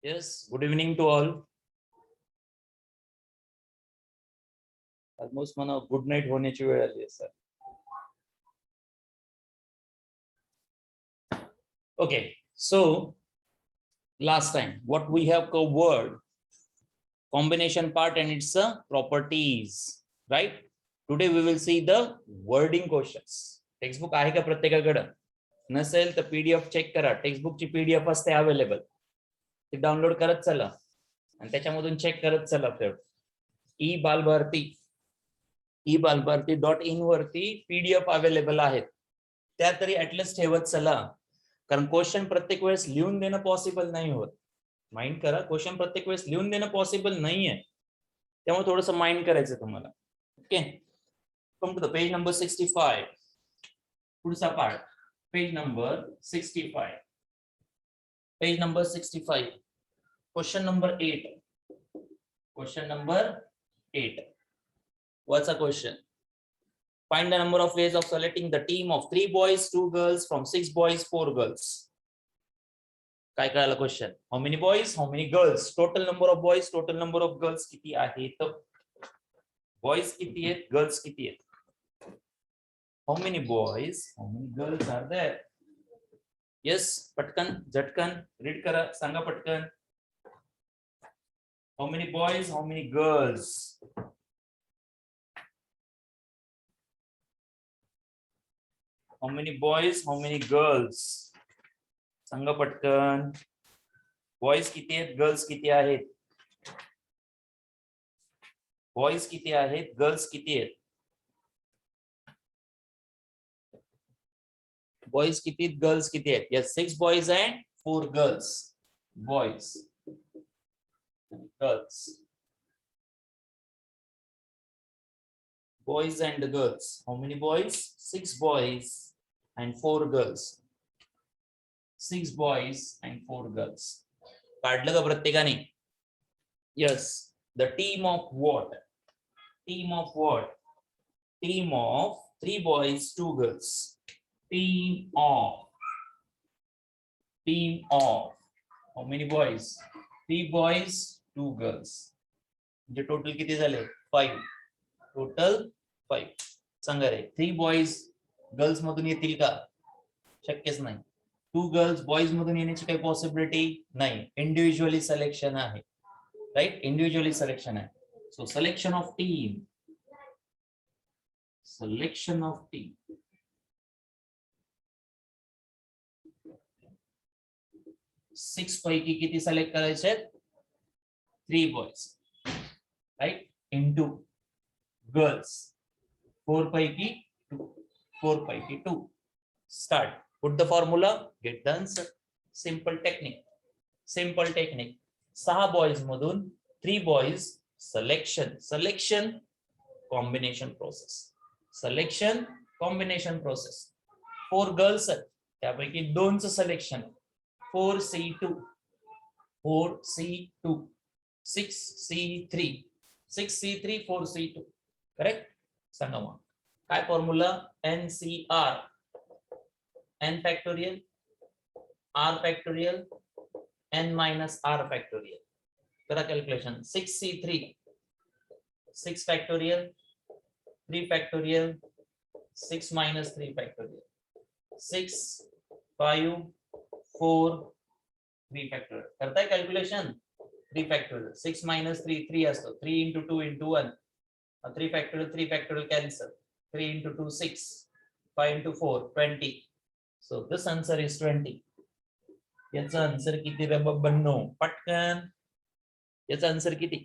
Yes, good evening to all. Almost मला good night होण्याची वेळ आली आहे sir. Okay, so last time what we have covered combination part and its properties, right? Today we will see the wording questions. Textbook आहे का प्रत्येकाकडे? नसेल तर पीडीएफ चेक करा. टेक्स्टबुकची पीडीएफ असते अवेलेबल, ती डाउनलोड करत चला आणि त्याच्यामधून चेक करत चला. ई बालभारती.in वरती पीडीएफ अवेलेबल आहेत, त्या तरी ऍटलिस्ट ठेवत चला, कारण क्वेश्चन प्रत्येक वेळेस लिहून देणं पॉसिबल नाही होत. माइंड करा, क्वेश्चन प्रत्येक वेळेस लिहून देणं पॉसिबल नाहीये, त्यामुळे थोडंसं माइंड करायचं तुम्हाला. Okay, come to the page number 65. पुढचा part, page number 65. Page number 65, question number 8. Question number 8. What's a question? Find the number of ways of selecting the team of 3 boys, 2 girls from 6 boys, 4 girls. काय कळालं question? How many boys, how many girls? Total number of boys, total number of girls किती आहेत? Boys किती आहेत, girls किती आहेत? How many boys, how many girls are there? Yes, पटकन झटकन रीड करा, सांगा पटकन. How many boys, how many girls? How many boys, how many girls? सांगा पटकन. बॉयज किती आहेत, गर्ल्स किती आहेत? बॉयज किती आहेत, गर्ल्स किती आहेत? बॉयज किती आहेत, गर्ल्स किती आहेत? Yes, 6 boys and 4 girls. Boys, girls. Boys and girls. How many boys? 6 boys and 4 girls. 6 boys and 4 girls. काढलं का प्रत्येकाने? Yes. The team of what? Team of what? Team of 3 boys, 2 girls. Team of. How many boys? 3 boys, 2 girls. म्हणजे total किती झाले? 5. Total 5. सांगा रे, 3 boys girls मधून येतील का? शक्यच नाही. 2 गर्ल्स बॉयज मधून येण्याची काही पॉसिबिलिटी नाही. इंडिव्हिज्युअली सिलेक्शन आहे, राईट? इंडिव्हिज्युअली सिलेक्शन आहे. So selection of team. Selection of team. 6 पैकी किती सिलेक्ट करायचे? 3 बॉयज, राईट? इंटू गर्ल्स 4 पैकी 2. 4 पैकी 2. Start. Put the formula. Get the answer. Simple technique. 6 boys मधून 3 boys selection. Combination process. 4 girls त्यापैकी 2चं selection. 4C2. 6C3. 4C2. Correct? सांगा मग काय formula? NCR. N factorial, R factorial, N minus R factorial. करा calculation. 6C3, 6 factorial, 3 factorial, 6 minus 3 factorial. 6, 5, 4, 3 factorial. करताय calculation? 3 factorial. 6 minus 3, 3 असतो. 3 into 2 into 1. 3 factorial cancel. 3 into 2, 6. 5 into 4, 20. So this answer is 20. याचा answer किती रे बब्बनो? पटकन याचा answer किती?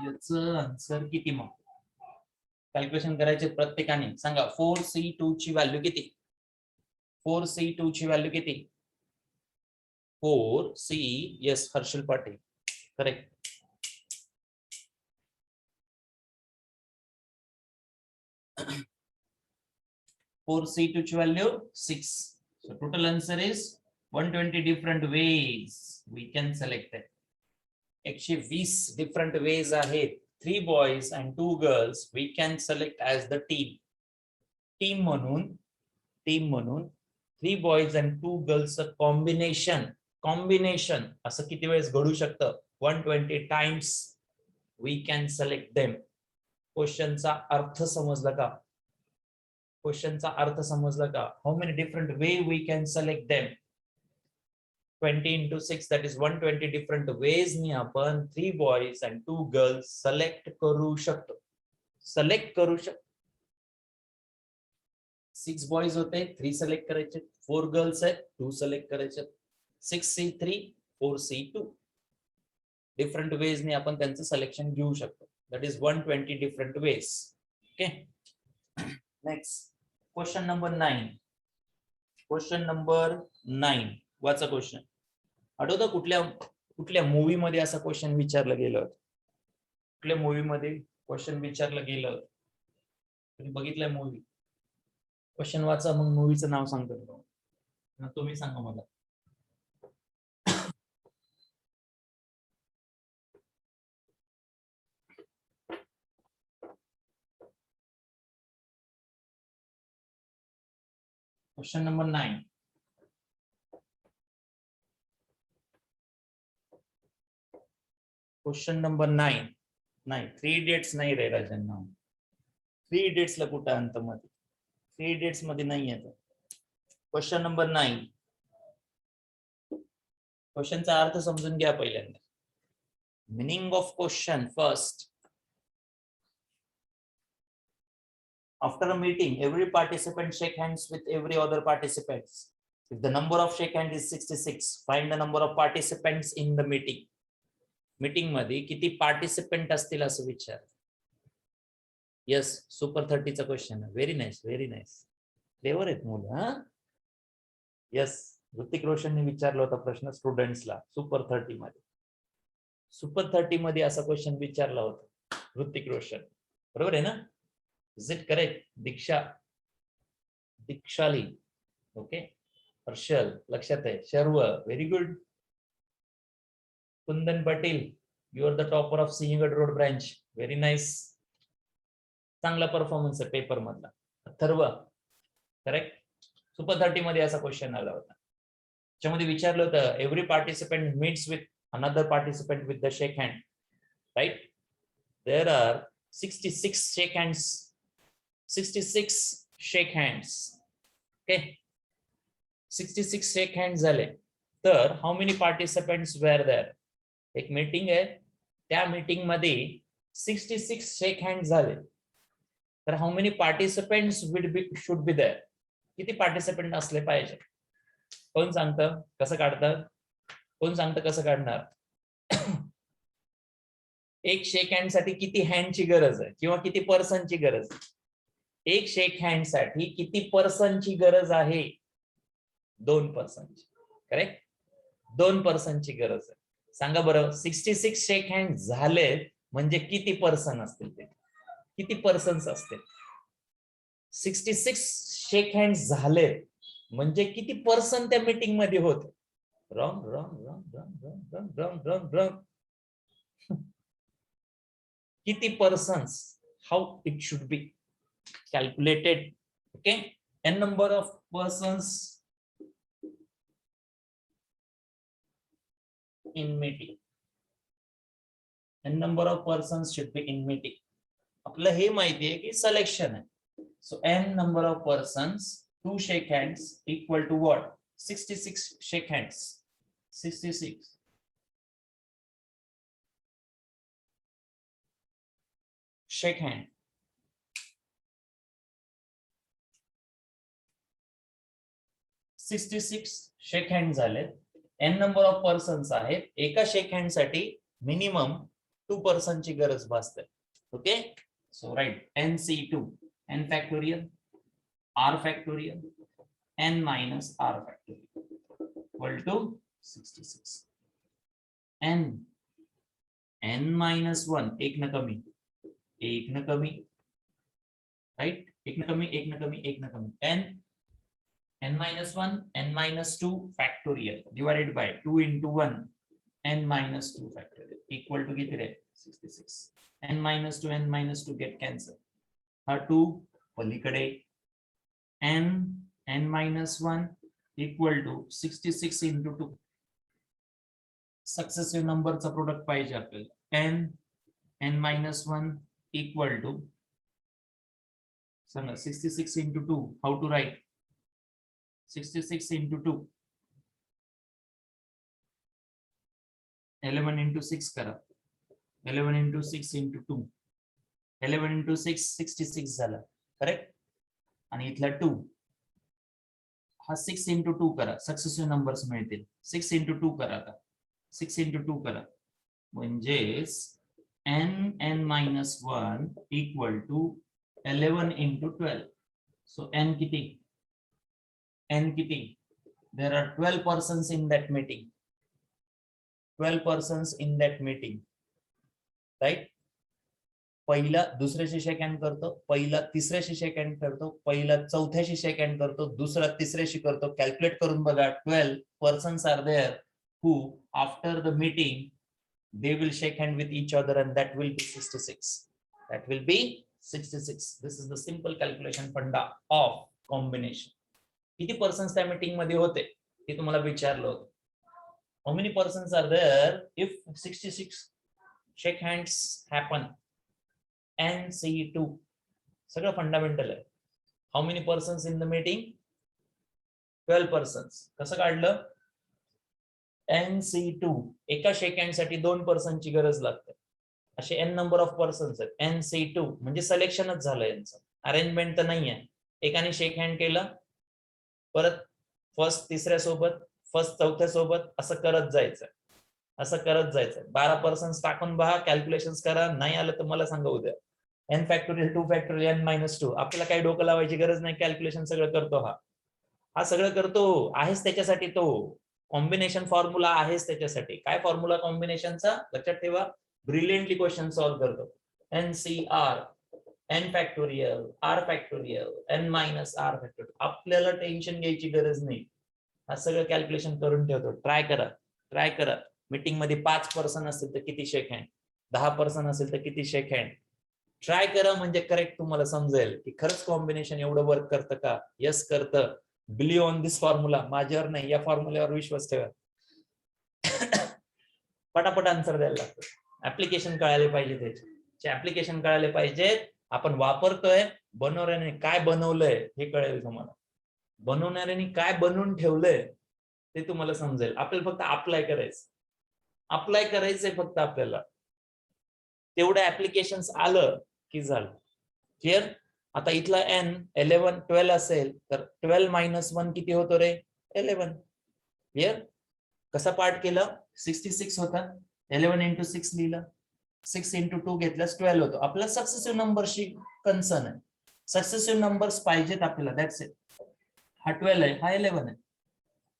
याचा answer किती? मग कॅल्क्युलेशन करायचे प्रत्येकाने. सांगा 4C2 ची व्हॅल्यू किती? 4C2 ची व्हॅल्यू किती? 4C. Yes, Harshal Patil, correct. For C2 value 6. So total answer is 120 different ways we can select it. 120 different ways आहेत. 3 boys and 2 girls we can select as the team. Team म्हणून 3 boys and 2 girls combination combination असं किती वेळेस घडू शकतं 120 times we can select them. क्वेश्चनचा अर्थ समजला का? क्वेश्चनचा अर्थ समजला का? How many different way we can select them. 20 into 6 that is 120 different ways ni आपण 3 boys and 2 girls select करू शकतो. सिलेक्ट करू शकतो. 6 boys होते 3 सिलेक्ट करायचे, 4 गर्ल्स आहेत 2 सिलेक्ट करायचे, 6C3 4C2 डिफरंट वेज नि आपण त्यांचं सिलेक्शन घेऊ शकतो. That is 120 different ways. Okay, next question number 9. Question number 9 वाचा क्वेश्चन. आठवतं कुठल्या मूवी मध्ये असा क्वेश्चन विचारलं गेलं होतं? कुठल्या मूवी मध्ये क्वेश्चन विचारलं गेलं? तुम्ही बघितलंय मूवी? क्वेश्चन वाचा, मग मूवीचं नाव सांगतो. तुम्ही सांगा मला. Question number 9. क्वेश्चन नंबर 9 नाही, 3 इडियट्स नाही रे राजन. 3 इडियट्सला कुठं अंत मध्ये? 3 इडियट्स मध्ये नाही येत. Question number 9. क्वेश्चनचा अर्थ समजून घ्या पहिल्यांदा. Meaning of question first. After a meeting, every participant shake hands with every other participants. If the number of shake hands is 66, find the number of participants in the meeting. Meeting मध्ये किती participant असतील असं विचार. Yes, super 30 चा question आहे. Very nice, very nice. Clever आहेत मुलं. हा, यस, ऋतिक रोशनने विचारला होता प्रश्न स्टुडंट्सला सुपर 30 मध्ये. सुपर 30 मध्ये असा क्वेश्चन विचारला होता ऋतिक रोशन. बरोबर आहे ना? Is it correct? Diksha, Dikshali, okay. Harshal लक्षात आहे. Sharv, very good. Kundan Patil, you are the topper of Sinhagad road branch. Very nice. चांगला परफॉर्मन्स आहे पेपर मधला. अथर्व, करेक्ट. सुपर 30 मध्ये असा क्वेश्चन आला होता. त्याच्यामध्ये विचारलं होतं every participant meets with another participant with the shake hand, right? There are 66 shake hands. 66 shake hands. Okay, 66 shake hand झाले. तर how many participants were there? एक मीटिंग आहे, त्या मीटिंग मध्ये 66 शेक हँड झाले. तर how many participants should be there? किती participant असले पाहिजे? कोण सांगतं कसं काढतात? कोण सांगतं कसं काढणार? एक शेक हँड साठी किती हँडची गरज आहे किंवा किती पर्सनची गरज आहे? एक शेक हँड साठी किती पर्सनची गरज आहे? 2 पर्सनची. करेक्ट, 2 पर्सनची गरज आहे. सांगा बरं, 66 शेक हँड झाले म्हणजे किती पर्सन असतील? ते किती पर्सन्स असतील? 66 शेक हँड झाले म्हणजे किती पर्सन त्या मीटिंग मध्ये होते? Wrong, wrong, wrong, wrong, wrong, wrong, wrong, wrong, wrong. किती persons? How it should be calculated? Okay, n number of persons in meeting. n number of persons should be in meeting. आपलं हे माहिती आहे की selection आहे. So n number of persons, 2 shake hands equal to what? 66 shake hands. 66 shake hand. 66 shake hand झाले. n number of persons आहेत. एका शेक hand साठी मिनिमम 2 पर्सनची गरज भासते. Okay, so right, nc2 n factorial r factorial n minus r factorial equal to 66. n minus 1 एक न कमी, एक न कमी, राईट? एक न कमी, एक न कमी, एक न कमी. n minus 1 n minus 2 factorial divided by 2 into 1 n minus 2 factorial equal to किती रे? 66. n minus 2 n minus 2 get cancel. हा 2 पलीकडे. n minus 1 equal to 66 into 2. Successive नंबरचा प्रोडक्ट पाहिजे आपल्याला. n-1 इक्वल टू सांगा 66 into 2. How to write 66 into 2? 11 into 6 करा. 11 into 6 into 2. 11 into 6 66 झाला. Correct. आणि इथला 2 हा 6 into 2 करा. सक्सेसिव्ह नंबर्स मिळतील. 6 into 2 करा. आता 6 into 2 करा. म्हणजेच n-1 equal to 11 into 12. So n किती? n किती? There are 12 persons in that meeting. 12 persons in that meeting. Right? पहिला दुसऱ्याशी शेक हँड करतो, पहिला तिसऱ्याशी शेक हँड करतो, पहिला चौथ्याशी शेक हँड करतो, दुसरा तिसऱ्याशी करतो. कॅल्क्युलेट करून बघा. 12 persons are there who after the meeting they will shake hand with each other and that will be 66. That will be 66. This is the simple calculation funda of combination. किती persons त्या meeting मध्ये होते हे तुम्हाला विचारलं होतं. How many persons are there if 66 shake hands happen? NC2 सगळं fundamental आहे. How many persons in the meeting? 12 persons. कसं काढलं? NC2 एका शेक हँड साठी 2 पर्सनची गरज लागते. असे n नंबर ऑफ पर्सन्स आहेत. NC2 म्हणजे सिलेक्शनच झालं यांचं, अरेंजमेंट तर नाहीये. एकाने शेक हँड केलं, परत फर्स्ट तिसऱ्या सोबत, फर्स्ट चौथ्या सोबत, असं करत जायचं. 12 पर्सन्स टाकून पहा, कॅल्क्युलेशन्स करा. नाही आलं तर मला सांगा उद्या. n factorial 2 factorial n-2. आपल्याला काही डोकं लावायची गरज नाही. कॅल्क्युलेशन सगळं करतो. हा सगळं करतो. आहेच त्याच्यासाठी तो कॉम्बिनेशन फॉर्म्युला आहेच त्याच्यासाठी. काय फॉर्म्युला कॉम्बिनेशनचा लक्षात ठेवा. ब्रिलियंटली क्वेश्चन सॉल्व्ह करतो. NCR n factorial r factorial n-r factorial. आपल्याला टेन्शन घ्यायची गरज नाही. हा सगळं कॅल्क्युलेशन करून ठेवतो. ट्राय करा. मीटिंग मध्ये 5 पर्सन असतील तर किती शेक हँड, 10 पर्सन असेल तर किती शेक हँड. ट्राय करा म्हणजे करेक्ट तुम्हाला समजेल की खरंच कॉम्बिनेशन एवढं वर्क करतं का. यस करतं. Believe on this formula. माझ्यावर नाही, या फॉर्म्युल्यावर विश्वास ठेवा. पटापट आन्सर द्यायला लागतं. ऍप्लिकेशन कळायला पाहिजे, त्याचे ऍप्लिकेशन कळायला पाहिजेत. आपण वापरतोय, बनवणाऱ्याने काय बनवलंय हे कळेल तुम्हाला. बनवणाऱ्याने काय बनवून ठेवलंय ते तुम्हाला समजेल. आपल्याला फक्त अप्लाय करायचंय फक्त आपल्याला. तेवढं ऍप्लिकेशन्स आलं की झालं. क्लिअर. आता इथला n 11 12 असेल तर 12-1 किती होतो रे? 11. क्लिअर. कसा पार्ट केलं? 66 होता, 11 into 6 लिहिलं, 6 into 2 घेतल्यास 12 होतो. आपला सक्सेसिव्ह नंबरशी कन्सर्न आहे. सक्सेसिव्ह नंबर्स पाहिजेत आपल्याला. That's it. हा 12 आहे, हा 11 आहे.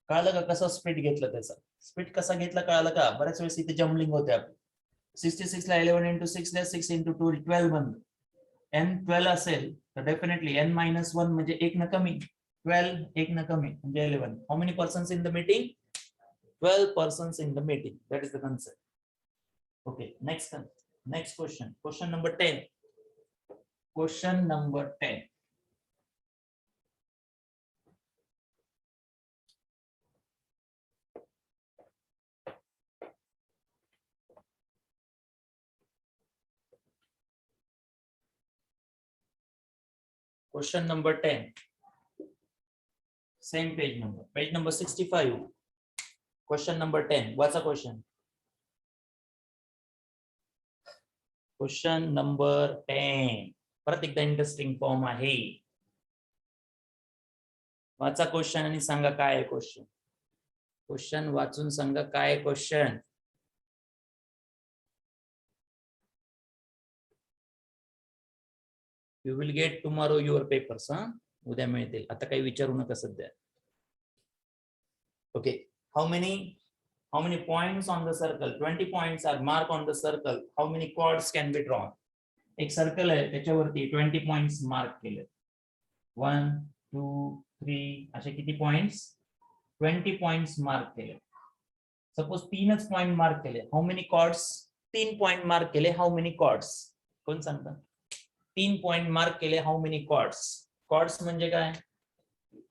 कळलं का कसं स्पीड घेतलं त्याचा? स्पीड कसा घेतला कळालं का? बऱ्याच वेळेस इथे जम्बलिंग होते आपली. 66 ला 11 into 6 द्या, 6 into 2 12 बनतं. n 12 असेल तर डेफिनेटली n-1 म्हणजे 1 न कमी, 12 1 न कमी म्हणजे 11. How many persons in the meeting? 12 persons in the meeting. That is the concept. Okay, next question. Question number 10. Question number 10. Question number 10. Same page number 65. Question number 10. What's a question? Question number 10. परत एकदा interesting form आहे. वाचा question आणि सांगा काय आहे question. Question वाचून सांगा काय आहे question. You will get tomorrow your papers. उद्या मिळतील. आता काही विचारू नका सध्या. Okay. How many points on the circle? 20 points are marked on the circle. How many chords can be drawn? एक सर्कल आहे त्याच्यावरती 20 पॉइंट्स मार्क केले. 1 2 3 असे किती पॉइंट्स? 20 पॉइंट्स मार्क केले. सपोज 3च पॉइंट मार्क केले. How many chords? 3 point mark केले. How many chords? कोण सांगता? 3 पॉइंट मार्क केले. How many chords? कॉर्ड्स म्हणजे काय?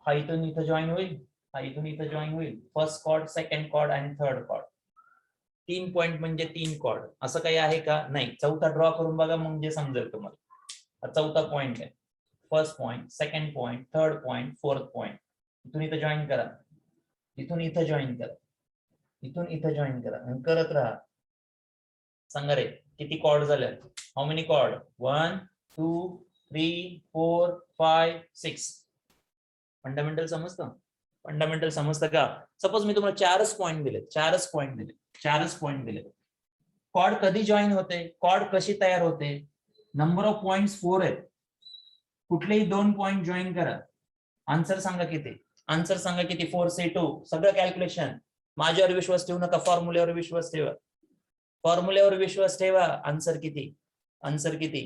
हा इथून इथं जॉईन होईल, हा इथून इथं जॉईन होईल. फर्स्ट कॉर्ड, सेकंड कॉर्ड आणि थर्ड कॉर्ड. 3 पॉइंट म्हणजे 3 कॉर्ड, असं काही आहे का? नाही. चौथा ड्रॉ करून बघा म्हणजे समजेल तुम्हाला. चौथा पॉइंट आहे. First point, second point, third point, fourth point. इथून इथं जॉईन करा, इथून इथं जॉईन करा, इथून इथं जॉईन करा आणि करत राहा. सांगा रे किती कॉर्ड झाले? How many chord? 1 2 3 4 5 6. फंडामेंटल समजतं? फंडामेंटल समजतं का? सपोज मी तुम्हाला 4च पॉइंट दिले, 4च पॉइंट दिले. कॉर्ड कधी जॉईन होते? कॉर्ड कशी तयार होते? नंबर ऑफ पॉइंट्स 4 आहेत. कुठलेही 2 पॉइंट जॉईन करा. आन्सर सांगा किती? आन्सर सांगा किती? 4C2. सगळं कॅल्क्युलेशन. माझ्यावर विश्वास ठेवू नका, फॉर्म्युल्यावर विश्वास ठेवा. फॉर्म्युल्यावर विश्वास ठेवा. आन्सर किती? आन्सर किती?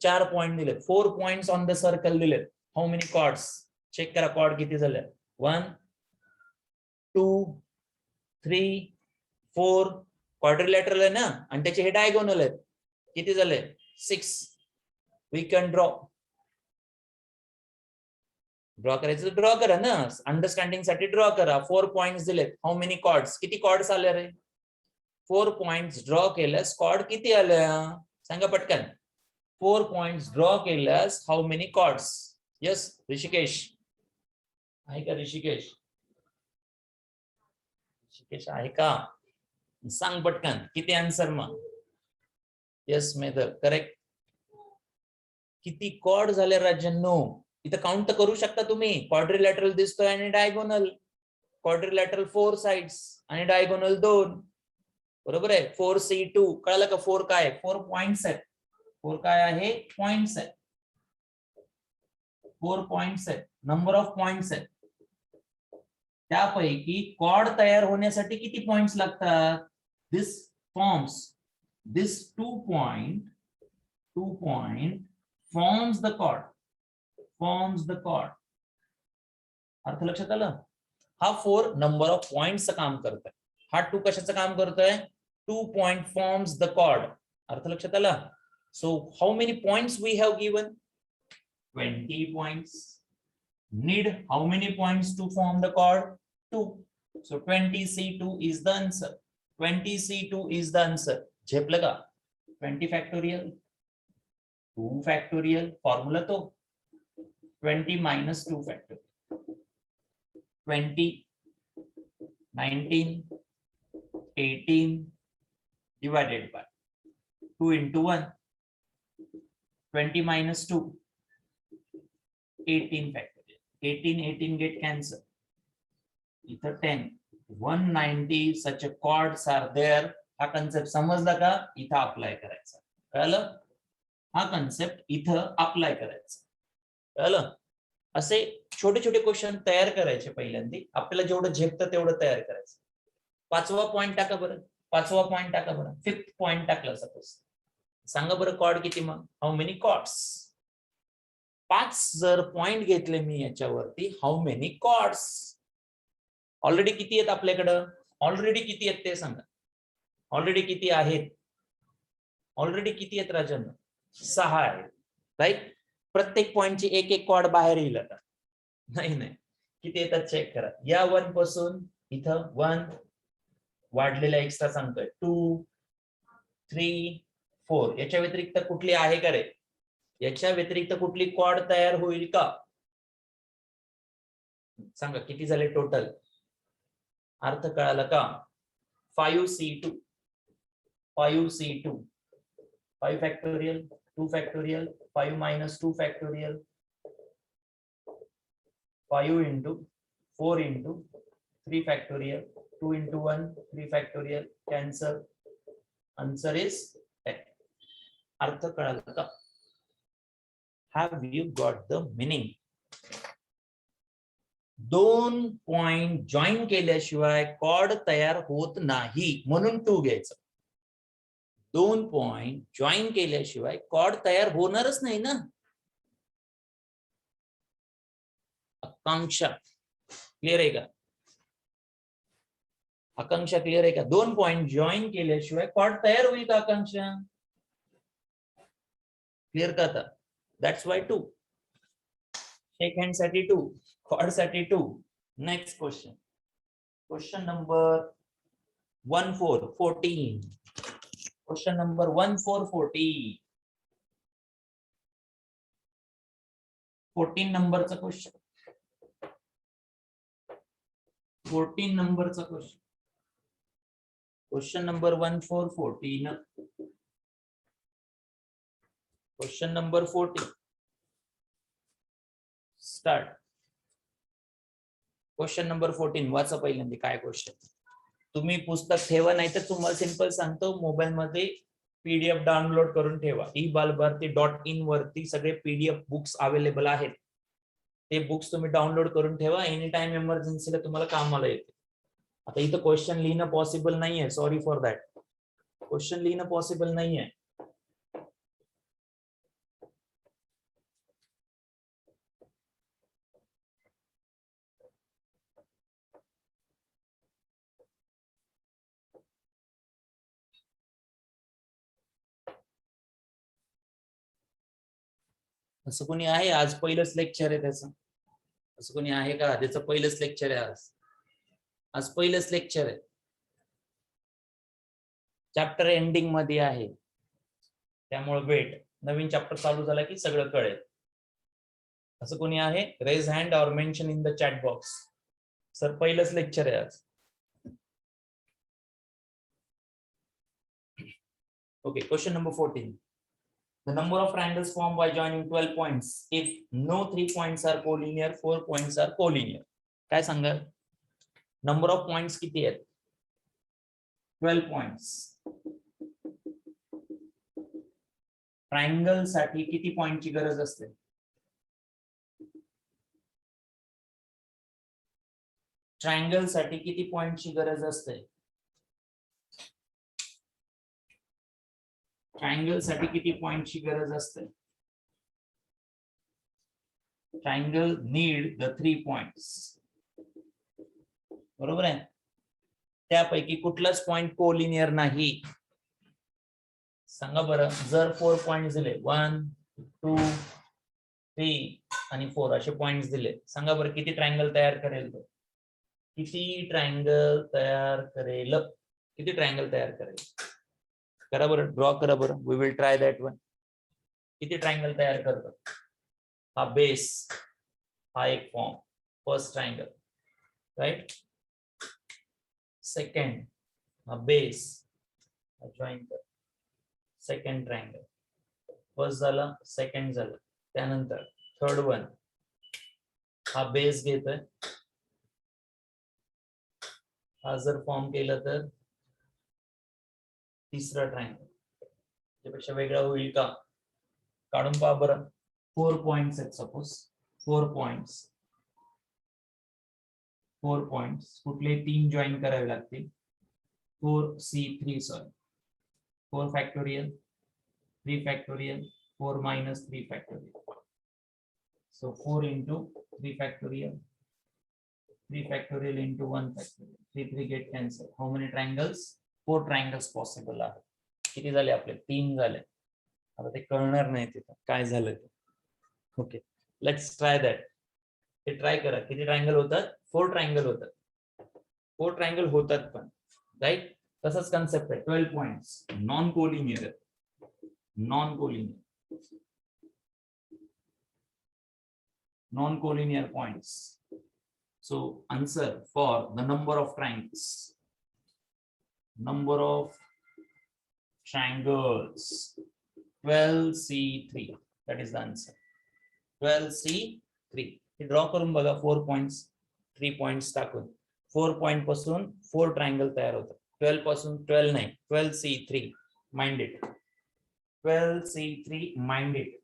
4 पॉइंट दिले. 4 पॉइंट्स ऑन द सर्कल दिले. How many chords? चेक करा कॉर्ड किती झाले. 1 2 3 4. क्वाड्रिलॅटरल आहे ना, आणि त्याचे हे डायगोनल आहेत. किती झाले? 6. वी कॅन ड्रॉ करायचं ड्रॉ करा ना, अंडरस्टँडिंग साठी ड्रॉ करा. 4 पॉइंट्स दिलेत. How many chords? किती कॉर्ड्स आले रे? 4 पॉइंट्स ड्रॉ केल्यास कॉर्ड किती आल्या? सांगा पटकन. 4 पॉइंट्स ड्रॉ केल्यास how many chords? Yes Rishikesh आहे का? ऋषिकेश आहे का? सांग पटकन किती आन्सर मग? Yes whether correct. किती कॉर्ड झाले राजन्नो? इथं काउंट तर करू शकता तुम्ही. क्वाड्रिलॅटरल दिसतोय आणि डायगोनल. क्वाड्रिलॅटरल 4 साइड्स आणि डायगोनल 2. बरोबर आहे. 4C2. कळलं का? 4 काय? 4 पॉइंट्स आहेत. 4 काय आहे? पॉइंट्स आहेत. 4 पॉइंट्स आहेत. नंबर ऑफ पॉइंट्स आहेत. त्यापैकी कॉर्ड तयार होण्यासाठी किती पॉइंट्स लागतात? This forms, this 2 point forms the chord. अर्थ लक्षात आलं? हा 4 नंबर ऑफ पॉइंट्सचं काम करतोय. हा 2 कशाचं काम करतोय? 2 पॉइंट फॉर्म्स द कॉर्ड. अर्थ लक्षात आला? So how many points we have given? 20 points. Need how many points to form the chord? 2. So 20C2 is the answer. 20C2 is the answer. झेपलं का? 20 factorial, 2 factorial, फॉर्म्युला तो 20 minus 2 factorial. 20, 19, 18 divided by 2 into 1. 20 minus 2, 18 factorial. 18 get cancel. इथं 10. 190 such a chords are there. हा concept समजला का? इथं apply करायचा. कळलं? हा कन्सेप्ट इथं अप्लाय करायचा. कळलं? असे छोटे छोटे क्वेश्चन तयार करायचे. पहिल्यांदा आपल्याला जेवढं झेपतं तेवढं तयार करायचं. 5वा पॉइंट टाका बरं. 5वा पॉइंट टाका बरं. 5th पॉइंट टाकला सपोज. सांगा बरं कॉर्ड किती मग? How many chords? 5 जर पॉइंट घेतले मी याच्यावरती, हाऊ मेनी कॉर्ड्स? ऑलरेडी किती आहेत आपल्याकडं? ऑलरेडी किती आहेत ते सांगा. ऑलरेडी किती आहेत? ऑलरेडी किती आहेत राजन? 6 आहेत. राईट. प्रत्येक पॉइंटची एक कॉर्ड बाहेर येईल आता. नाही किती येतात चेक करा. या 1 पासून इथं 1 वाढलेला एक्स्ट्रा सांगतोय. 2 3 4. याच्या व्यतिरिक्त कुठली आहे का रे? याच्या व्यतिरिक्त कुठली कॉर्ड तयार होईल का? सांगा किती झाले टोटल? अर्थ कळाला का? 5C2, 5C2, 5 factorial, 2 factorial, 5 minus 2 factorial, 5 into 4 into 3 factorial, 2 into 1, 3 factorial, cancel. Answer is 10. अर्थ कळाला का? Have you got the meaning? 2 point join केल्याशिवाय कॉर्ड तयार होत नाही, म्हणून 2 घ्यायचं. 2 पॉइंट जॉईन केल्याशिवाय कॉर्ड तयार होणारच नाही ना. आकांक्षा क्लिअर आहे का? आकांक्षा क्लिअर आहे का? 2 पॉइंट जॉईन केल्याशिवाय कॉर्ड तयार होईल का आकांक्षा? क्लिअर का आता? That's why 2. शेक हँड साठी 2, कॉर्ड साठी 2. Next question. Question number 14. Question number 14. 14 नंबरचा क्वेश्चन. 14 नंबरचा question. Question number 14. Question number 14. Start. Question number 14 वाचा पहिल्यांदा काय क्वेश्चन. तुम्ही पुस्तक ठेवा, नाही तर तुम्हाला सिंपल सांगतो, मोबाईल मध्ये पीडीएफ डाउनलोड करून ठेवा. ebalbharti.in वरती सगळे पीडीएफ बुक्स अवेलेबल आहेत. ते बुक्स तुम्ही डाउनलोड करून ठेवा. एनी टाइम इमर्जन्सीला तुम्हाला कामाला येते. आता इथं क्वेश्चन लिहिणं पॉसिबल नाहीये, सॉरी फॉर दॅट. क्वेश्चन लिहिणं पॉसिबल नाहीये. असं कोणी आहे? आज पहिलंच लेक्चर आहे त्याचं. असं कोणी आहे का? त्याचं पहिलंच लेक्चर आहे आज. आज पहिलंच लेक्चर आहे. चॅप्टर एंडिंग मध्ये आहे, त्यामुळे वेट. नवीन चॅप्टर चालू झाला की सगळं कळेल. असं कोणी आहे? रेज हँड और mention in the chat box. Sir पहिलंच लेक्चर आहे आज. Okay, question number 14. The number of triangles formed by joining 12 points if no 3 points are collinear, 4 points are collinear. काय सांगा? नंबर ऑफ पॉइंट्स किती आहेत? 12 points. Triangle साठी किती पॉइंटची गरज असते? ट्रायंगल साठी किती पॉइंटची गरज असते? ट्रायंगल साठी किती पॉइंटची गरज असते? Triangle need the 3 points. बरोबर आहे. त्यापैकी कुठलाच पॉइंट कोलिनियर नाही. सांगा बरं. जर 4 पॉइंट दिले, 1 2 3 आणि 4 असे पॉइंट्स दिले, सांगा बरं किती ट्रायंगल तयार करेल तो? किती ट्रायंगल तयार करेल? किती ट्रायंगल तयार करेल? करा बरं, ड्रॉ करा बरं. We will try that one. किती ट्रायंगल तयार करतो? हा बेस, हा एक form, first triangle, right. Second, हा बेस, हा जॉईन कर, सेकंड ट्रायंगल. फर्स्ट झाला, सेकंड झालं. त्यानंतर थर्ड वन, हा बेस घेतोय, हा जर फॉर्म केलं तर तिसरा ट्रायंगल. त्यापेक्षा वेगळा होईल का? काढून पहा बरं. 4 पॉइंट्स आहेत सपोज. 4 पॉइंट्स. 4 पॉइंट्स कुठले 3 जॉईन करावे लागतील. 4C3 sorry 4 factorial, 3 factorial, 4 minus 3 factorial. So 4 into 3 factorial, 3 factorial into 1 factorial. 3 get cancelled. How many triangles? 4 triangles possible are. किती झाले आपले? 3 झाले. आता ते कळणार नाही तिथं काय झालं ते. Okay, let's try that. ते ट्राय करा. किती ट्रायंगल होतात? 4 ट्रायंगल होतात. 4 ट्रायंगल होतात पण, राईट. तसंच कन्सेप्ट आहे. 12 points non collinear. Non collinear. Non-collinear points. So answer for the number of triangles. Number of triangles 12C3. That is the answer. 12C3. हे ड्रॉ करून बघा. 4 points, 3 points टाकून 4 point पासून 4 ट्रायंगल तयार होतात. 12 पासून 12 नाही, 12C3. Mind it. 12C3 mind it.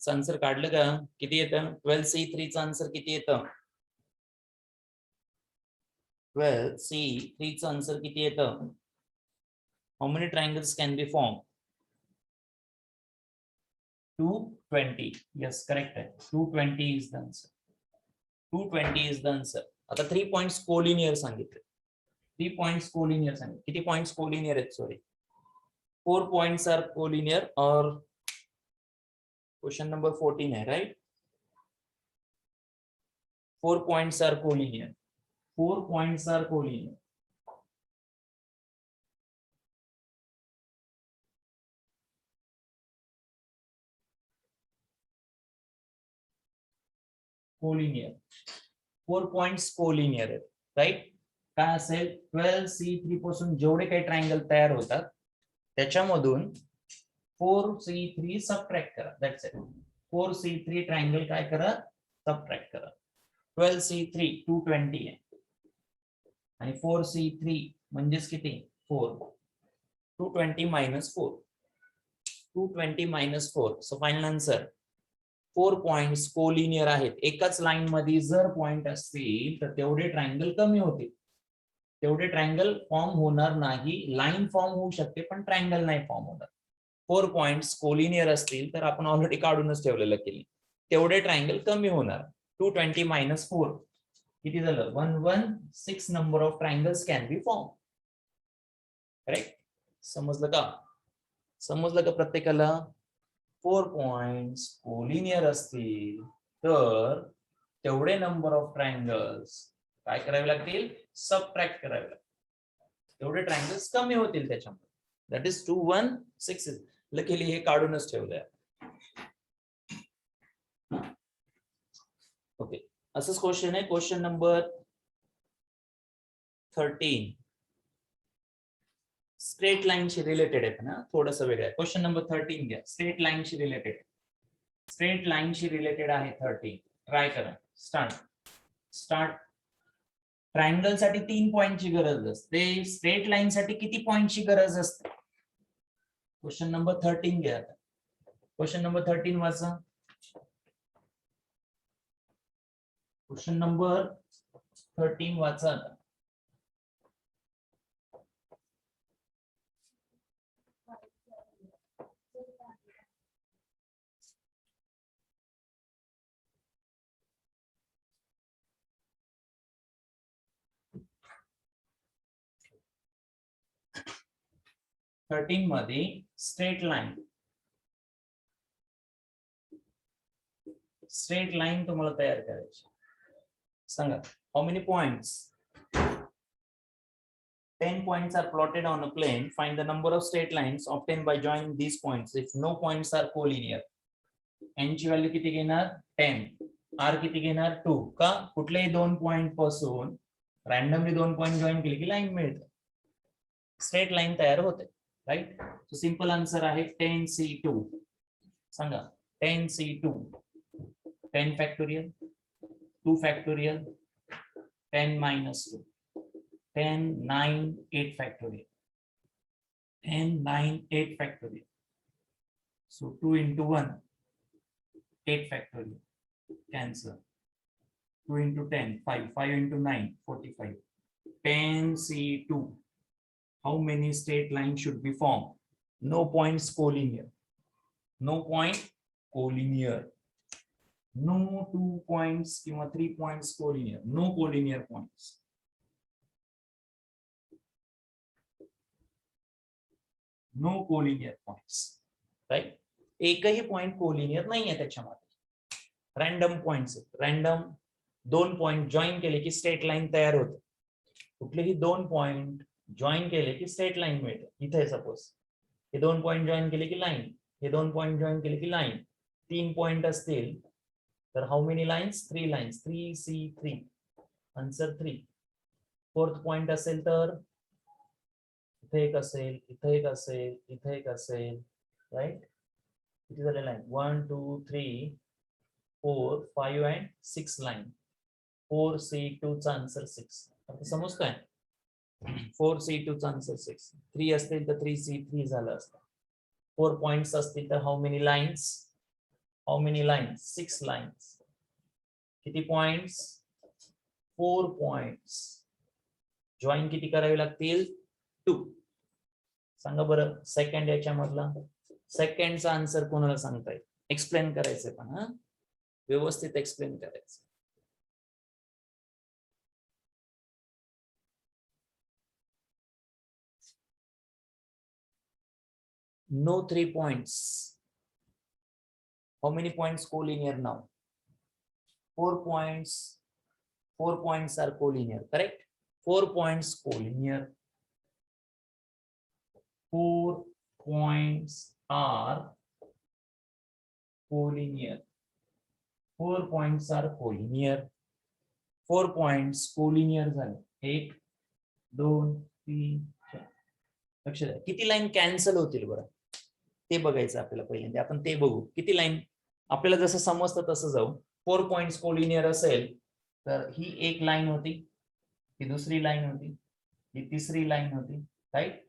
Answer काढलं का? किती येतं? 12C3 चं आन्सर किती येतं? 12C3 चं आन्सर किती येतं? How many triangles can be formed? 220. Yes, correct. 220 is the answer. 220 is the answer. आता 3 points collinear सांगितले. 3 points collinear सांगितले. किती points collinear आहेत? Sorry. 4 points are collinear or question number 14 है, right? 4 points are collinear. 4 points are collinear. Collinear. 4 points collinear आहेत, right? काय असेल? 12C3 पासून जेवढे काही ट्रायंगल तयार होतात त्याच्यामधून 4C3 सबट्रॅक्ट करा. That's it. 4C3 ट्रायंगल काय करा? सबट्रॅक्ट करा. 12C3 220 आहे आणि 4C3 म्हणजेच किती? 4. 220 minus 4. 220 minus 4. So final answer. 4 points collinear आहेत. एकाच लाईन मध्ये जर पॉइंट असतील तर तेवढे ट्रायंगल कमी होतील. तेवढे ट्रायंगल फॉर्म होणार नाही. लाईन फॉर्म होऊ शकते पण ट्रायंगल नाही फॉर्म होणार. 4 पॉइंट्स कोलिनियर असतील तर आपण ऑलरेडी काढूनच ठेवलेलं केली. तेवढे ट्रायंगल कमी होणार. 220 minus 4 किती झालं? 116 number of triangles can be form. Correct? समजलं का? समजलं का प्रत्येकाला? 4 पॉइंट्स कोलिनियर असतील तर तेवढे नंबर ऑफ ट्रायंगल्स काय करावे लागतील? सबट्रॅक्ट करावे लागतील. तेवढे ट्रायंगल्स कमी होतील त्याच्यामध्ये. That is 216. लकीली हे काढूनच ठेवलंय. ओके, असंच क्वेश्चन आहे. क्वेश्चन नंबर 13 स्ट्रेट लाईनशी रिलेटेड आहे ना, थोडंसं वेगळं आहे. क्वेश्चन नंबर 13 घ्या. स्ट्रेट लाईनशी रिलेटेड. स्ट्रेट लाईनशी रिलेटेड आहे 13. ट्राय करा. स्टार्ट. ट्रायंगल साठी 3 पॉइंटची गरज असते. स्ट्रेट लाईन साठी किती पॉइंटची गरज असते? क्वेश्चन नंबर 13 घ्या. क्वेश्चन नंबर 13 वाचा. क्वेश्चन नंबर 13 वाचा. मध्ये स्ट्रेट लाईन तुम्हाला तयार करायची. सांगा, how many points? 10 points are plotted on a plane. Find the number of straight lines obtained by joining these points if no points are collinear. n ची value किती घेणार? 10. r किती घेणार? 2. का? कुठल्याही 2 पॉइंट पासून रॅन्डमली 2 पॉइंट जॉईन केले की लाईन मिळते. स्ट्रेट लाईन तयार होते. राईट? सो सिंपल आन्सर आहे 10C2. सांगा 10C2. 10 factorial, 2 factorial, 10 minus 2, 10, 9, 8 factorial, 10, 9, 8 factorial. So 2 into 1, 8 factorial. Cancel. 2 into 10, 5. 5 into 9, 45. 10C2. How many straight lines should be formed? No points collinear. No point collinear. No 2 points किंवा 3 points collinear. No collinear points. No collinear points. Right? एकही point collinear नाहीये त्याच्यामध्ये. Random points. Random 2 point join केले की straight line तयार होते. कुठलेही 2 point join केले की स्ट्रेट लाईन मिळते. इथे सपोज हे 2 पॉइंट जॉईन केले की लाईन, हे 2 पॉइंट जॉईन केले की लाईन. 3 पॉइंट असतील तर how many lines? 3 lines. 3C3. Answer 3. 4th point असेल तर इथे एक असेल, इथे एक असेल, इथे एक असेल. राईट? किती झाले लाईन? 1 2 3 4 5 and 6 line. 4C2 चा आन्सर 6. आता समजतोय? 4C2 चा आन्सर 6. 3 असतील तर 3C3 झालं असतं. 4 पॉइंट्स असतील तर how many lines? How many lines? 6 lines. किती पॉइंट्स? 4 पॉइंट्स. जॉईन किती करावे लागतील? 2. सांगा बरं सेकंड याच्यामधला. सेकंडचा आन्सर कोणाला सांगता येईल? एक्सप्लेन करायचंय पण हा व्यवस्थित एक्सप्लेन करायचं. No 3 points. How many points collinear now? 4 points. 4 points are collinear, correct? 4 points collinear. 4 points are collinear. 4 points are collinear. 4 points collinear झाले. 1 2 3 4. लक्ष द्या किती लाईन कॅन्सल होतील बरं ते बघायचं आपल्याला पहिल्यांदा. आपण ते बघू किती लाईन आपल्याला जसं समजतं तसं जाऊ. 4 पॉइंट्स कोलिनियर असेल तर ही एक लाईन होती, ही दुसरी लाईन होती, ही तिसरी लाईन होती, राईट?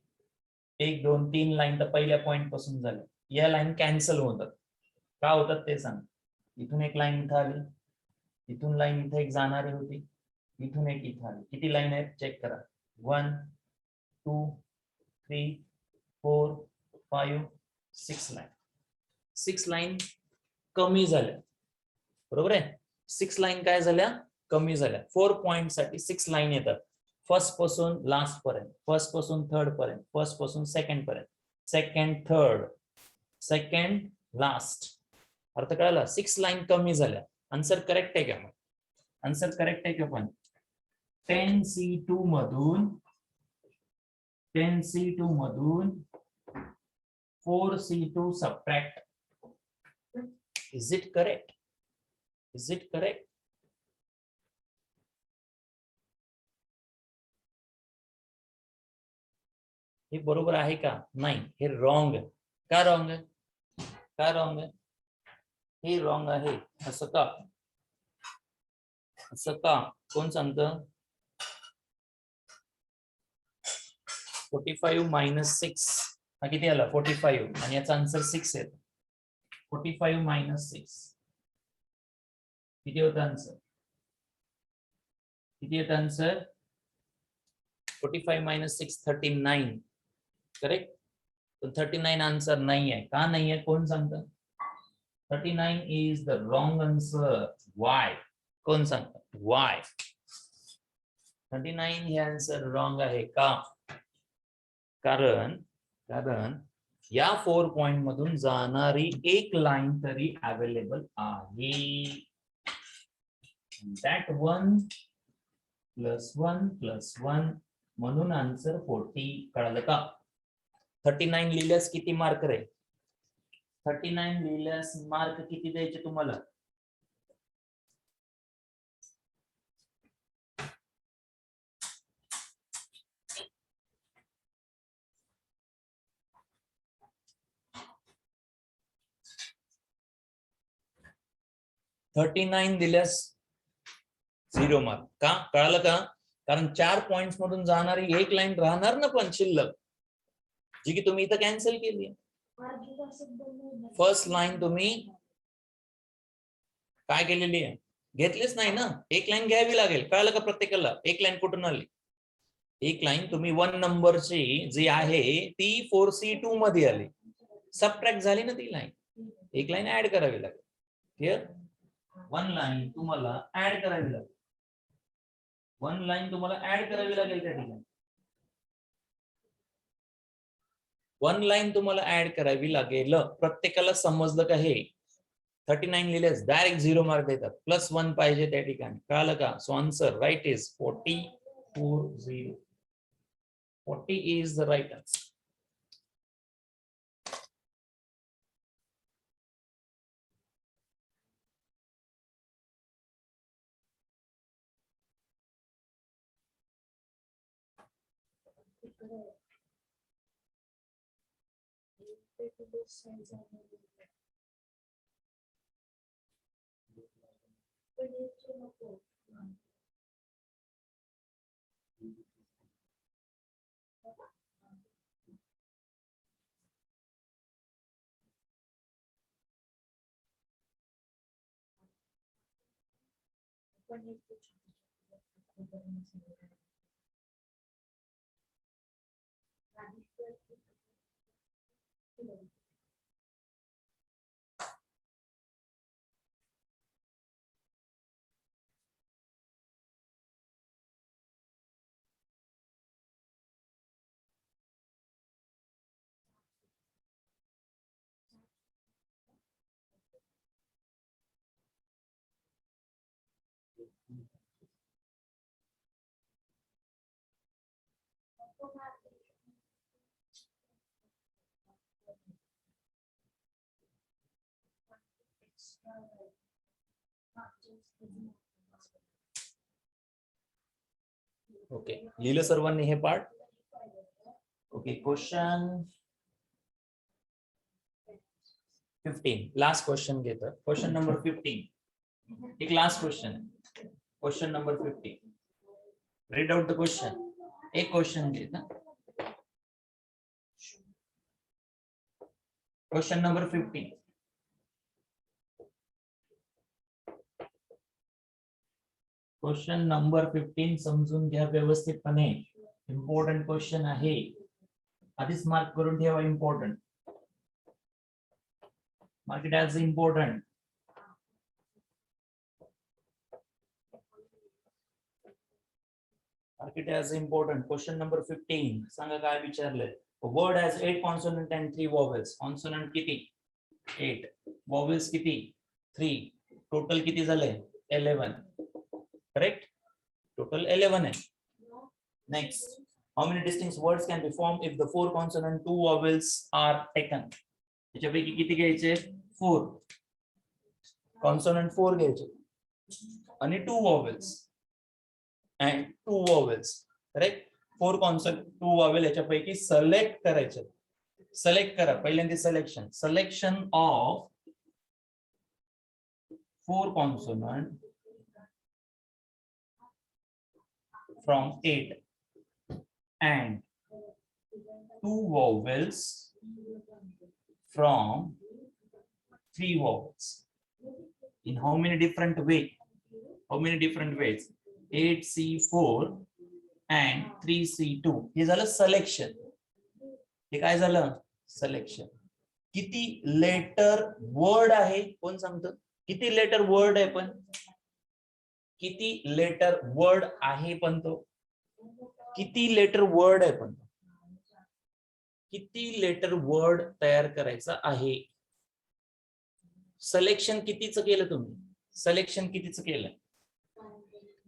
1 2 3 लाईन तर पहिल्या पॉइंट पासून झाल्या. या लाईन कॅन्सल होतात. का होतात ते सांग. इथून एक लाईन इथं आली, इथून लाईन इथे एक जाणारी होती, इथून एक इथं आली. किती लाईन आहेत चेक करा. 1 2 3 4 5 6 लाईन. 6 लाईन कमी झाल्या. बरोबर आहे. 6 लाईन काय झाल्या? कमी झाल्या. 4 पॉइंट साठी 6 लाईन येतात. फर्स्ट पासून लास्ट पर्यंत, फर्स्ट पासून थर्ड पर्यंत, फर्स्ट पासून सेकंड पर्यंत, सेकंड थर्ड, सेकंड लास्ट. अर्थ कळाला? 6 लाईन कमी झाल्या. आन्सर करेक्ट आहे का? मग आन्सर करेक्ट आहे का? पण 10C2 मधून 10C2 मधून 4C2 subtract. Is it correct? Is it correct? हे बरोबर आहे का? नाही, हे रॉंग आहे. का रॉंग आहे? का रॉंग आहे? हे रॉंग आहे. असं का? असं का? कोण सांगतं? 45 मायनस 6 हा किती आला? 45 आणि याचा आन्सर 6 आहे. 45 मायनस 6 किती होता आन्सर? किती येतं आन्सर? 45 मायनस 6 39. करेक्ट? तो 39 आन्सर नाही आहे. का नाही आहे? कोण सांगतं? 39 is the wrong answer. Y? कोण सांगतं? वाय? 39 हे आन्सर रॉंग आहे का? कारण या 4 पॉइंट मधून जाणारी एक लाईन तरी अवेलेबल आहे. दॅट 1 प्लस 1 प्लस 1 म्हणून आन्सर 40. कळालं का? 39 लिहिल्यास किती मार्क रे? 39 लिहिल्यास मार्क किती द्यायचे तुम्हाला? $39 दिल्यास 0 मार्क. का? कळालं का? कारण 4 पॉइंट्स मधून जाणारी एक लाईन राहणार ना पण शिल्लक, जी की तुम्ही इथं कॅन्सल केली. फर्स्ट लाईन तुम्ही काय केलेली आहे? घेतलीच नाही ना. एक लाईन घ्यावी लागेल. कळालं का? प्रत्येकाला एक लाईन कुठून आली? एक लाईन तुम्ही 1 नंबरची जी आहे ती 4C2 मध्ये आली. सबट्रॅक्ट झाली ना ती लाईन. एक लाईन ऍड करावी लागेल. क्लिअर? 1 लाईन तुम्हाला ऍड करावी लागेल. 1 लाईन तुम्हाला ऍड करावी लागेल त्या ठिकाणी. 1 लाईन तुम्हाला ऍड करावी लागेल. प्रत्येकाला समजलं का हे? 39 लिहिल्यास डायरेक्ट 0 मार्क देतात. प्लस 1 पाहिजे त्या ठिकाणी. कळालं का? So answer right is 40 40. 40 is the right answer. Okay, लिहिलं सर्वांनी हे part. Okay, question 15, last question घेतो. क्वेश्चन नंबर 15, एक लास्ट क्वेश्चन आहे. Question number 15, read out the question. एक क्वेश्चन घेत. Question number 15. क्वेश्चन नंबर 15 समजून घ्या व्यवस्थितपणे. इम्पॉर्टंट क्वेश्चन आहे, आधीच मार्क करून ठेवा. Important, mark it as important. Mark it as important. Question number 15 सांगा काय विचारलंय. Word has 8 consonant and 3 vowels. Consonant किती? 8. वॉवेल्स किती? 3. टोटल किती झाले? 11. करेक्ट, टोटल 11 आहे. Next, how many distinct words can be formed if the 4 consonant 2 vowels are taken? त्याच्यापैकी किती घ्यायचे? 4 कॉन्सोनंट, 4 घ्यायचे आणि 2 vowels and 2 vowels. Correct, 4 consonant 2 vowel याच्यापैकी सिलेक्ट करायचे. सिलेक्ट करा. पहिल्यांदा selection. Selection of 4 consonant from 8 and 2 vowels from 3 vowels. In how many different ways? How many different ways? 8C4 and 3C2. हे झालं सिलेक्शन. हे काय झालं? सिलेक्शन. किती लेटर वर्ड आहे कोण सांगतं? किती लेटर वर्ड आहे? पण किती लेटर वर्ड आहे? पण तो किती लेटर वर्ड आहे? पण किती लेटर वर्ड तयार करायचा आहे? सिलेक्शन कितीच केलं तुम्ही? सिलेक्शन कितीच केलं?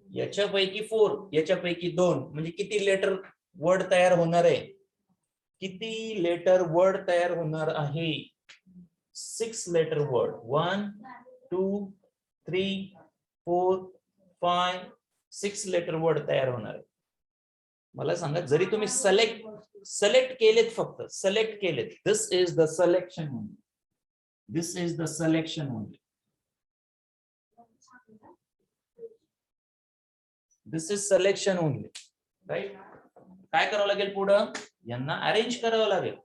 याच्यापैकी 4, याच्यापैकी 2, म्हणजे किती लेटर वर्ड तयार होणार आहे? किती लेटर वर्ड तयार होणार आहे? 6 लेटर वर्ड. 1 2 3 4 5 6 लेटर वर्ड तयार होणार आहे. मला सांगा, जरी तुम्ही सिलेक्ट केलेत, फक्त सिलेक्ट केलेत, this is the selection only. This is the selection only. This is selection only. Right. काय करावं लागेल पुढं? यांना अरेंज करावं लागेल.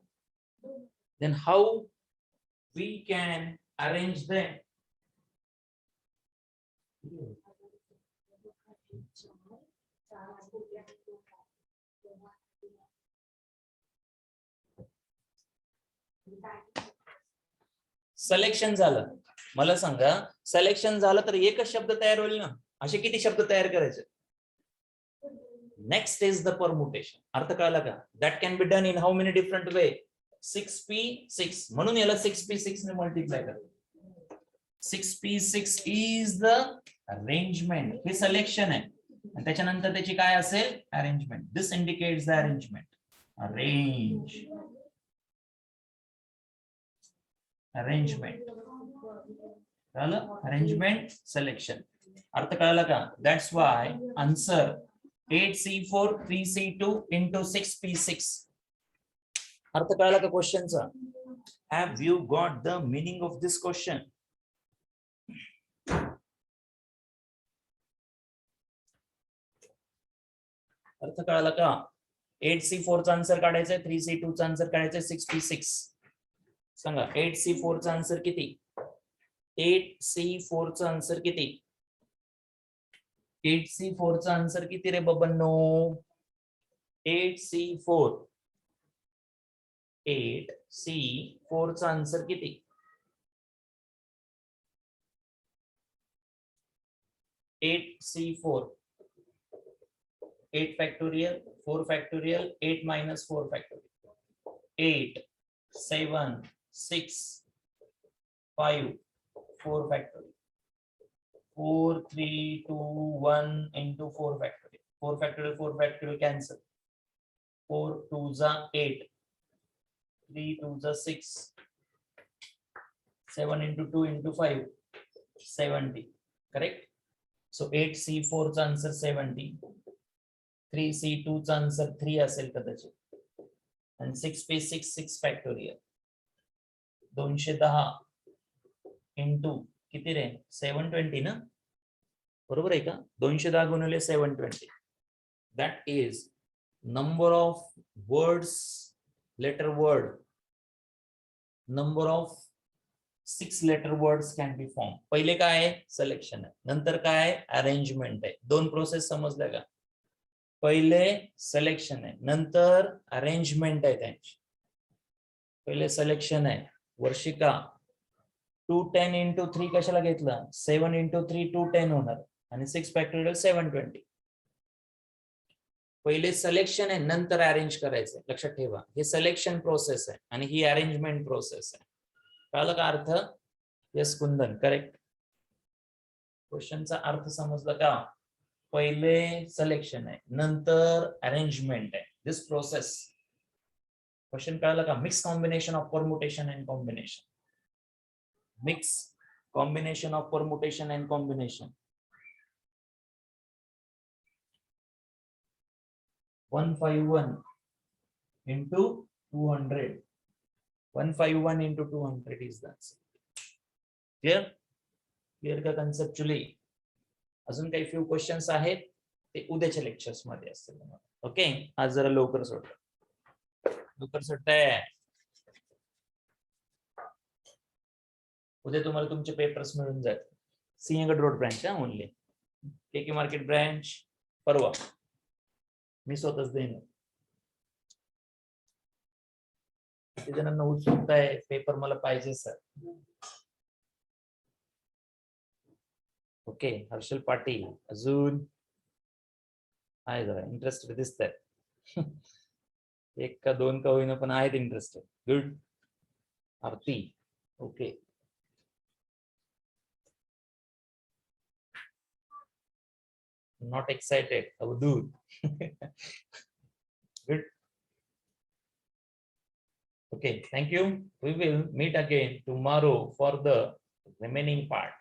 Then how we can arrange them? Selection झालं. मला सांगा, सिलेक्शन झालं तर एकच शब्द तयार होईल ना? असे किती शब्द तयार करायचे? Next is the permutation. अर्थ कळला का? That can be done in how many different way? 6p6. म्हणून याला 6p6 ने मल्टिप्लाय करा. 6p6 is the arrangement. हे सिलेक्शन आहे आणि त्याच्यानंतर त्याची काय असेल? Arrangement. This indicates the arrangement. Arrange, arrangement. कळलं? Arrangement, selection. अर्थ कळला का? That's why answer 8C4 3C2 into 6p6. अर्थ कळला का क्वेश्चनचा? Have you got the meaning of this question? अर्थ कळला का? 8C4 चा आन्सर काढायचा आहे, 3C2 चा आन्सर काढायचा आहे, 6p6. सांगा 8C4 चा आन्सर किती? 8C4 चा आन्सर किती? 8C4 चा आन्सर किती रे बबन्नो? 8C4 चा आन्सर किती? 8C4 8 factorial 4 factorial 8 minus 4 factorial 8 7 6 5 4 factorial 4 3 2 1 into 4 factorial 4 factorial cancel 4 2s are 8 3 2s are 6 7 into 2 into 5 70 correct. So 8C4 चा आन्सर 70 3C2 चा आन्सर 3 असेल कदाचित आणि 6P6 6 फॅक्टोरियल 210 इंटू किती रे 720 ना बरोबर आहे का 210 गुणिले 720 that is number of words letter word number of 6 letter words can be formed. पहिले काय आहे सिलेक्शन आहे नंतर काय आहे अरेंजमेंट आहे दोन प्रोसेस समजल्या का पहिले सिलेक्शन आहे नंतर अरेंजमेंट आहे त्यांची पहिले सिलेक्शन आहे वर्षिका 210 into 3 कशाला घेतलं 7 into 3 210 होणार आणि 6 फॅक्टोरियल 720 पहिले सिलेक्शन आहे नंतर अरेंज करायचं लक्षात ठेवा हे सिलेक्शन प्रोसेस आहे आणि ही अरेंजमेंट प्रोसेस आहे कळलं का अर्थ यस कुंदन करेक्ट क्वेश्चनचा अर्थ समजला का पहिले सिलेक्शन आहे नंतर अरेंजमेंट आहे दिस प्रोसेस क्वेश्चन कळलं का mix combination of permutation and combination mix combination of permutation and combination 151 into 200 151 into 200 is the answer clear का conceptually अजून काही few questions आहेत ते उद्याच्या लेक्चर्स मध्ये असतील ओके आज जरा लवकर सुटतंय उद्या तुम्हाला तुमचे पेपर्स मिळून जातील सिंहगड रोड ब्रांच ओनली के मार्केट ब्रांच परवा मी स्वतःच देईन किती जणांना उत्सुकता आहे पेपर मला पाहिजे सर ओके हर्षल पाटील अजून आहे जरा इंटरेस्टेड दिसत आहे एक का दोन का होईना पण आहेत interested good Aarti okay not excited Abdul good okay thank you we will meet again tomorrow for the remaining part